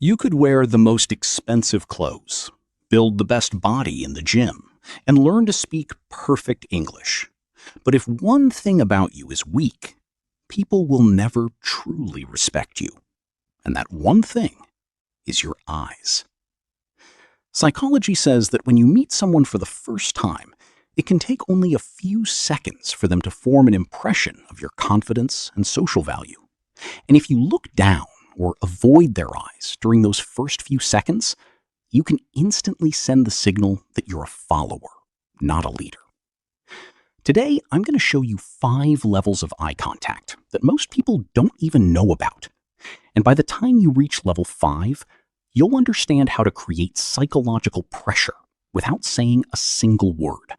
You could wear the most expensive clothes, build the best body in the gym, and learn to speak perfect English. But if one thing about you is weak, people will never truly respect you. And that one thing is your eyes. Psychology says that when you meet someone for the first time, it can take only a few seconds for them to form an impression of your confidence and social value. And if you look down or avoid their eyes during those first few seconds, you can instantly send the signal that you're a follower, not a leader. Today, I'm going to show you 5 levels of eye contact that most people don't even know about. And by the time you reach level 5, you'll understand how to create psychological pressure without saying a single word.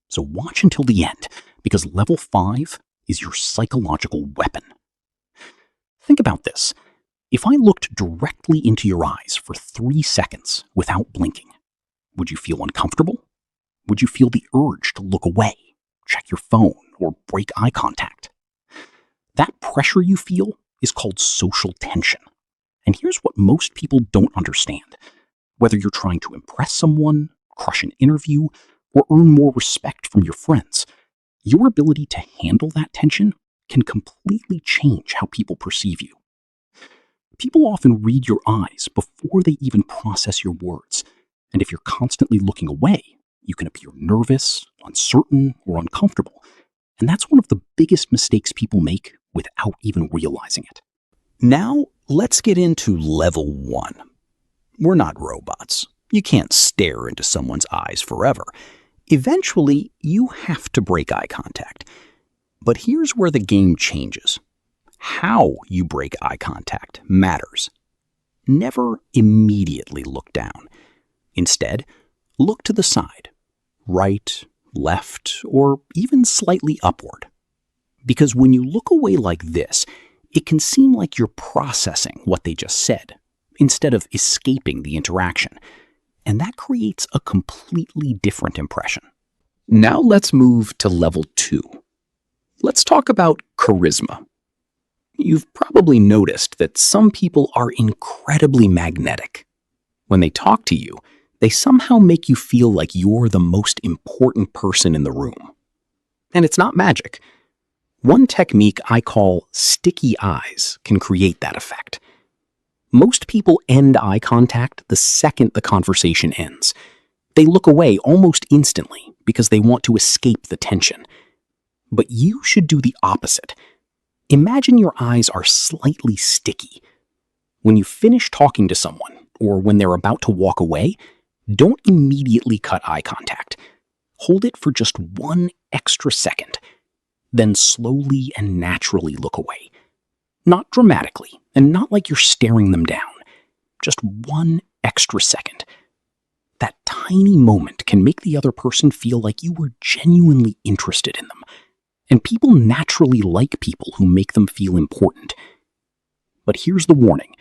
So watch until the end, because level 5 is your psychological weapon. Think about this. If I looked directly into your eyes for 3 seconds without blinking, would you feel uncomfortable? Would you feel the urge to look away, check your phone, or break eye contact? That pressure you feel is called social tension. And here's what most people don't understand. Whether you're trying to impress someone, crush an interview, or earn more respect from your friends, your ability to handle that tension can completely change how people perceive you. People often read your eyes before they even process your words, and if you're constantly looking away, you can appear nervous, uncertain, or uncomfortable, and that's one of the biggest mistakes people make without even realizing it. Now, let's get into level 1. We're not robots. You can't stare into someone's eyes forever. Eventually, you have to break eye contact. But here's where the game changes. How you break eye contact matters. Never immediately look down. Instead, look to the side, right, left, or even slightly upward. Because when you look away like this, it can seem like you're processing what they just said, instead of escaping the interaction. And that creates a completely different impression. Now let's move to level 2. Let's talk about charisma. You've probably noticed that some people are incredibly magnetic. When they talk to you, they somehow make you feel like you're the most important person in the room. And it's not magic. One technique I call sticky eyes can create that effect. Most people end eye contact the second the conversation ends. They look away almost instantly because they want to escape the tension. But you should do the opposite. Imagine your eyes are slightly sticky. When you finish talking to someone, or when they're about to walk away, don't immediately cut eye contact. Hold it for just 1 extra second. Then slowly and naturally look away. Not dramatically, and not like you're staring them down. Just 1 extra second. That tiny moment can make the other person feel like you were genuinely interested in them. And people naturally like people who make them feel important. But here's the warning.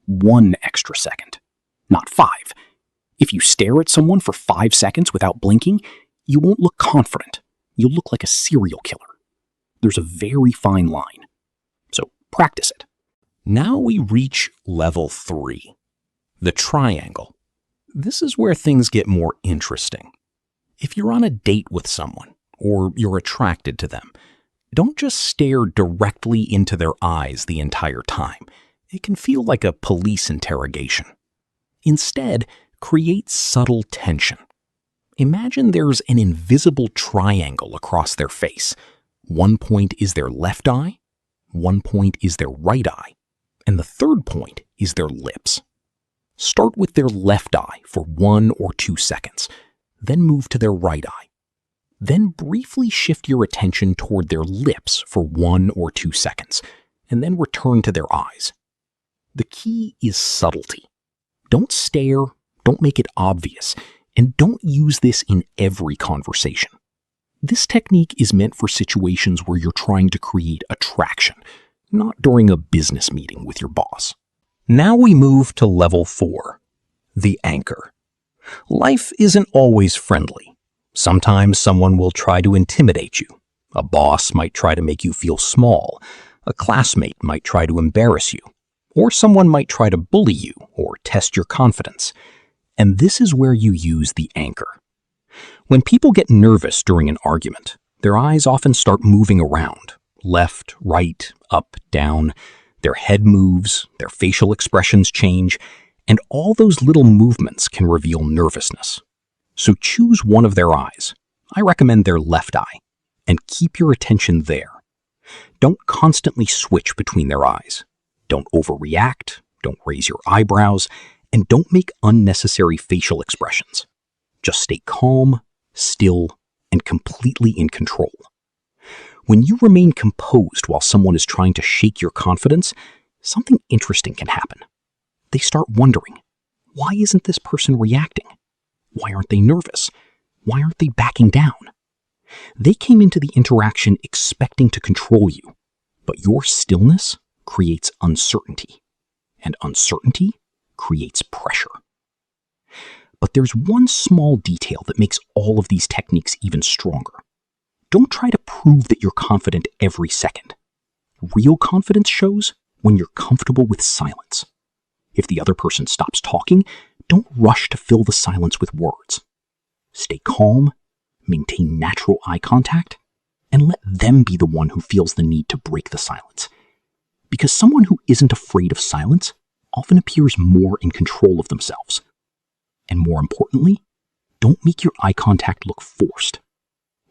1 extra second, not 5. If you stare at someone for 5 seconds without blinking, you won't look confident. You'll look like a serial killer. There's a very fine line. So practice it. Now we reach level 3, the triangle. This is where things get more interesting. If you're on a date with someone, or you're attracted to them, don't just stare directly into their eyes the entire time. It can feel like a police interrogation. Instead, create subtle tension. Imagine there's an invisible triangle across their face. One point is their left eye, one point is their right eye, and the third point is their lips. Start with their left eye for 1 or 2 seconds, then move to their right eye. Then briefly shift your attention toward their lips for 1 or 2 seconds, and then return to their eyes. The key is subtlety. Don't stare, don't make it obvious, and don't use this in every conversation. This technique is meant for situations where you're trying to create attraction, not during a business meeting with your boss. Now we move to level 4, the anchor. Life isn't always friendly. Sometimes someone will try to intimidate you. A boss might try to make you feel small. A classmate might try to embarrass you. Or someone might try to bully you or test your confidence. And this is where you use the anchor. When people get nervous during an argument, their eyes often start moving around, left, right, up, down. Their head moves, their facial expressions change, and all those little movements can reveal nervousness. So choose one of their eyes. I recommend their left eye, and keep your attention there. Don't constantly switch between their eyes. Don't overreact, don't raise your eyebrows, and don't make unnecessary facial expressions. Just stay calm, still, and completely in control. When you remain composed while someone is trying to shake your confidence, something interesting can happen. They start wondering, why isn't this person reacting? Why aren't they nervous? Why aren't they backing down? They came into the interaction expecting to control you, but your stillness creates uncertainty, and uncertainty creates pressure. But there's one small detail that makes all of these techniques even stronger. Don't try to prove that you're confident every second. Real confidence shows when you're comfortable with silence. If the other person stops talking, don't rush to fill the silence with words. Stay calm, maintain natural eye contact, and let them be the one who feels the need to break the silence. Because someone who isn't afraid of silence often appears more in control of themselves. And more importantly, don't make your eye contact look forced.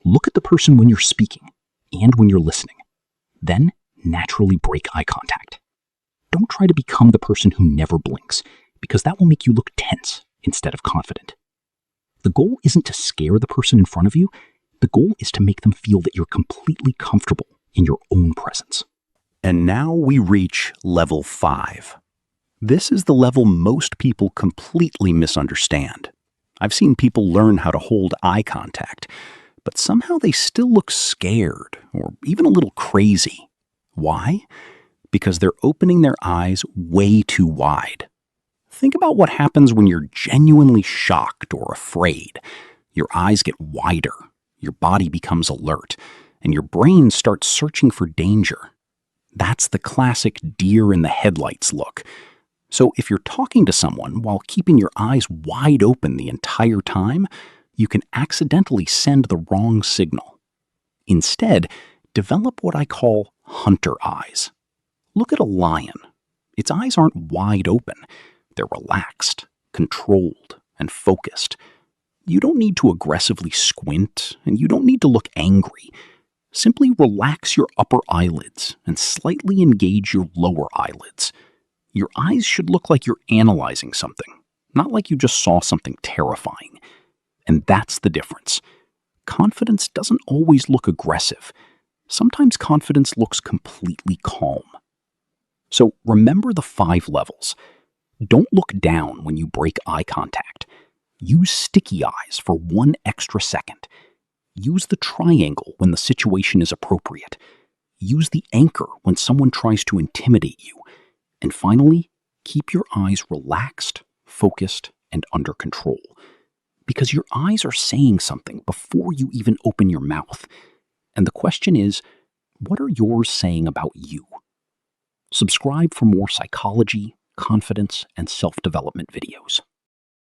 Look at the person when you're speaking and when you're listening. Then naturally break eye contact. Don't try to become the person who never blinks, because that will make you look tense instead of confident. The goal isn't to scare the person in front of you. The goal is to make them feel that you're completely comfortable in your own presence. And now we reach level 5. This is the level most people completely misunderstand. I've seen people learn how to hold eye contact, but somehow they still look scared or even a little crazy. Why? Because they're opening their eyes way too wide. Think about what happens when you're genuinely shocked or afraid. Your eyes get wider, your body becomes alert, and your brain starts searching for danger. That's the classic deer in the headlights look. So if you're talking to someone while keeping your eyes wide open the entire time, you can accidentally send the wrong signal. Instead, develop what I call hunter eyes. Look at a lion. Its eyes aren't wide open. They're relaxed, controlled, and focused. You don't need to aggressively squint, and you don't need to look angry. Simply relax your upper eyelids and slightly engage your lower eyelids. Your eyes should look like you're analyzing something, not like you just saw something terrifying. And that's the difference. Confidence doesn't always look aggressive. Sometimes confidence looks completely calm. So remember the 5 levels. Don't look down when you break eye contact. Use sticky eyes for 1 extra second. Use the triangle when the situation is appropriate. Use the anchor when someone tries to intimidate you. And finally, keep your eyes relaxed, focused, and under control. Because your eyes are saying something before you even open your mouth. And the question is, what are yours saying about you? Subscribe for more psychology, confidence, and self-development videos.